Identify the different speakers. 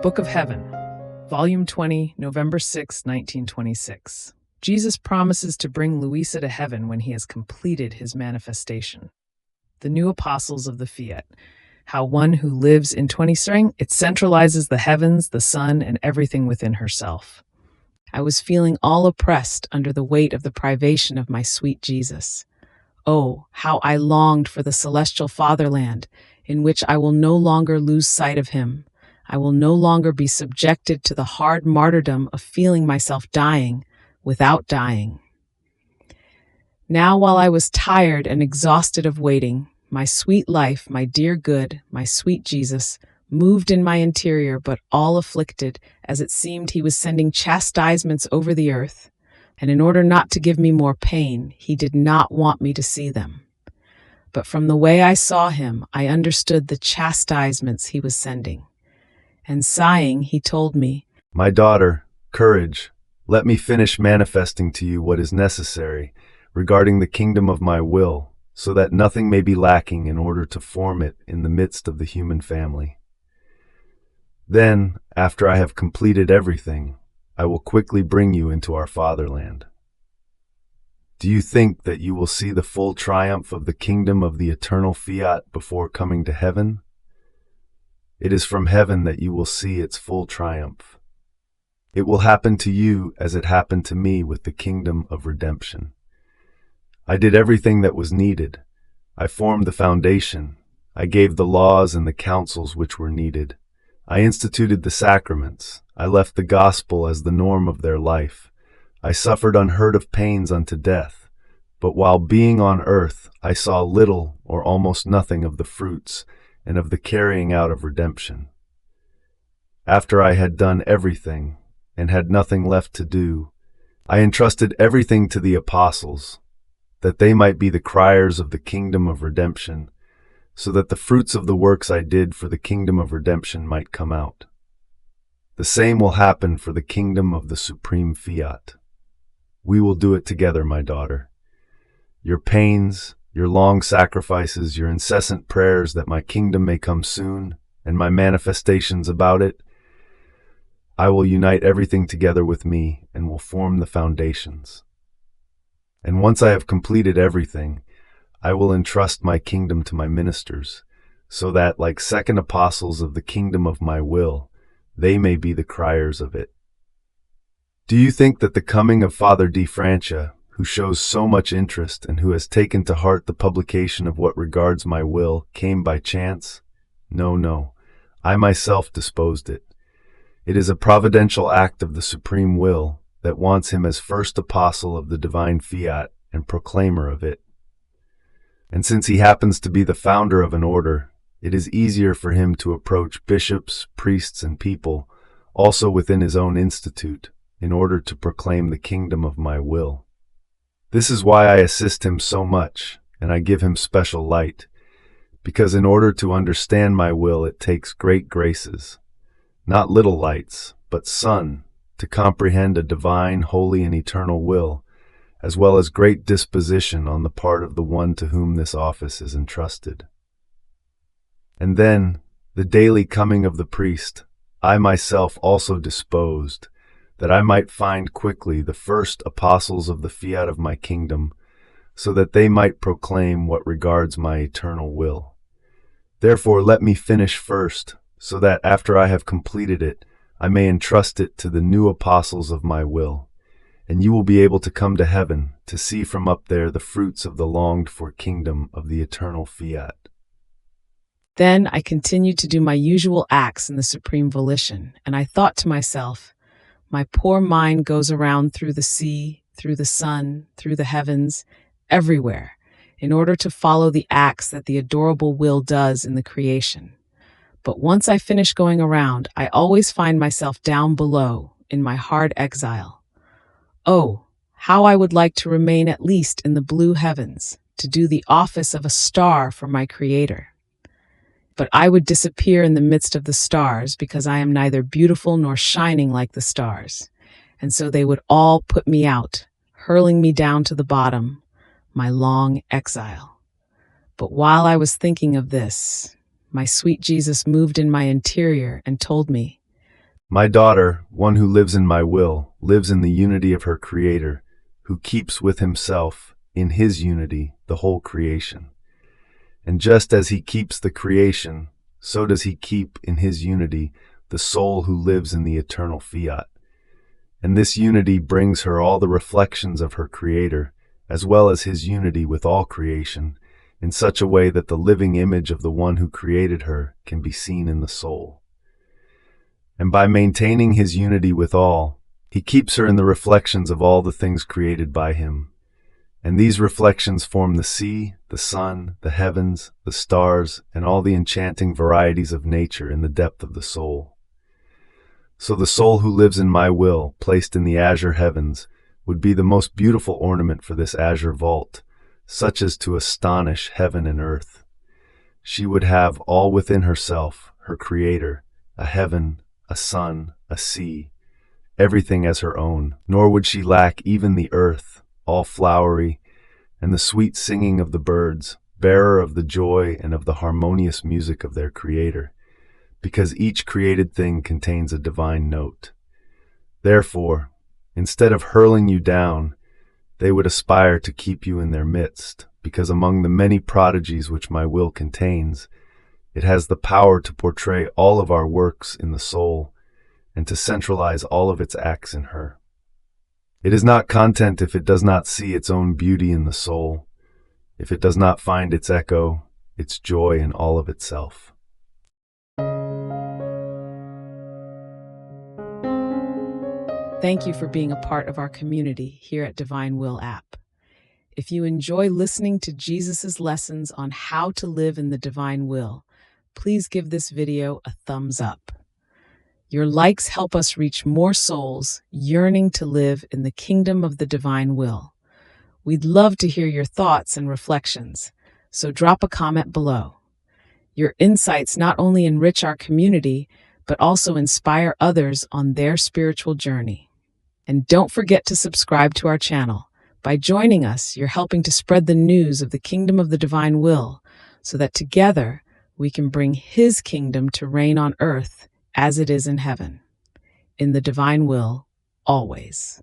Speaker 1: Book of Heaven, Volume 20, November 6, 1926. Jesus promises to bring Luisa to heaven when he has completed his manifestation. The new apostles of the Fiat. How one who lives in 20 string, it centralizes the heavens, the sun, and everything within herself. I was feeling all oppressed under the weight of the privation of my sweet Jesus. Oh, how I longed for the celestial fatherland, in which I will no longer lose sight of him. I will no longer be subjected to the hard martyrdom of feeling myself dying without dying. Now, while I was tired and exhausted of waiting, my sweet life, my dear good, my sweet Jesus, moved in my interior, but all afflicted, as it seemed he was sending chastisements over the earth, and in order not to give me more pain, he did not want me to see them. But from the way I saw him, I understood the chastisements he was sending. And sighing, he told me,
Speaker 2: "My daughter, courage, let me finish manifesting to you what is necessary regarding the kingdom of my will, so that nothing may be lacking in order to form it in the midst of the human family. Then, after I have completed everything, I will quickly bring you into our fatherland. Do you think that you will see the full triumph of the kingdom of the eternal Fiat before coming to heaven? It is from heaven that you will see its full triumph. It will happen to you as it happened to me with the kingdom of redemption. I did everything that was needed. I formed the foundation. I gave the laws and the counsels which were needed. I instituted the sacraments. I left the gospel as the norm of their life. I suffered unheard of pains unto death. But while being on earth, I saw little or almost nothing of the fruits and of the carrying out of redemption. After I had done everything and had nothing left to do, I entrusted everything to the apostles, that they might be the criers of the kingdom of redemption, so that the fruits of the works I did for the kingdom of redemption might come out. The same will happen for the kingdom of the supreme Fiat. We will do it together, my daughter. Your pains, your long sacrifices, your incessant prayers that my kingdom may come soon, and my manifestations about it, I will unite everything together with me and will form the foundations. And once I have completed everything, I will entrust my kingdom to my ministers, so that, like second apostles of the kingdom of my will, they may be the criers of it. Do you think that the coming of Father Di Francia, who shows so much interest and who has taken to heart the publication of what regards my will, came by chance? No, I myself disposed it. It is a providential act of the supreme will that wants him as first apostle of the divine Fiat and proclaimer of it. And since he happens to be the founder of an order, it is easier for him to approach bishops, priests, and people, also within his own institute, in order to proclaim the kingdom of my will. This is why I assist him so much, and I give him special light, because in order to understand my will it takes great graces, not little lights, but sun, to comprehend a divine, holy, and eternal will, as well as great disposition on the part of the one to whom this office is entrusted. And then, the daily coming of the priest, I myself also disposed, that I might find quickly the first apostles of the Fiat of my kingdom, so that they might proclaim what regards my eternal will. Therefore let me finish first, so that after I have completed it, I may entrust it to the new apostles of my will, and you will be able to come to heaven to see from up there the fruits of the longed-for kingdom of the eternal Fiat.
Speaker 1: Then I continued to do my usual acts in the supreme volition, and I thought to myself, my poor mind goes around through the sea, through the sun, through the heavens, everywhere, in order to follow the acts that the adorable will does in the creation. But once I finish going around, I always find myself down below, in my hard exile. Oh, how I would like to remain at least in the blue heavens, to do the office of a star for my Creator. But I would disappear in the midst of the stars because I am neither beautiful nor shining like the stars, and so they would all put me out, hurling me down to the bottom, my long exile. But while I was thinking of this, my sweet Jesus moved in my interior and told me,
Speaker 2: My daughter, one who lives in my will, lives in the unity of her Creator, who keeps with himself, in his unity, the whole creation. And just as he keeps the creation, so does he keep in his unity the soul who lives in the eternal Fiat. And this unity brings her all the reflections of her Creator, as well as his unity with all creation, in such a way that the living image of the one who created her can be seen in the soul. And by maintaining his unity with all, he keeps her in the reflections of all the things created by him. And these reflections form the sea, the sun, the heavens, the stars, and all the enchanting varieties of nature in the depth of the soul. So the soul who lives in my will, placed in the azure heavens, would be the most beautiful ornament for this azure vault, such as to astonish heaven and earth. She would have all within herself, her Creator, a heaven, a sun, a sea, everything as her own, nor would she lack even the earth, all flowery, and the sweet singing of the birds, bearer of the joy and of the harmonious music of their Creator, because each created thing contains a divine note. Therefore, instead of hurling you down, they would aspire to keep you in their midst, because among the many prodigies which my will contains, it has the power to portray all of our works in the soul, and to centralize all of its acts in her. It is not content if it does not see its own beauty in the soul, if it does not find its echo, its joy in all of itself.
Speaker 1: Thank you for being a part of our community here at Divine Will app. If you enjoy listening to Jesus' lessons on how to live in the divine will, please give this video a thumbs up. Your likes help us reach more souls yearning to live in the kingdom of the divine will. We'd love to hear your thoughts and reflections, so drop a comment below. Your insights not only enrich our community, but also inspire others on their spiritual journey. And don't forget to subscribe to our channel. By joining us, you're helping to spread the news of the kingdom of the divine will, so that together we can bring his kingdom to reign on earth as it is in heaven. In the divine will, always.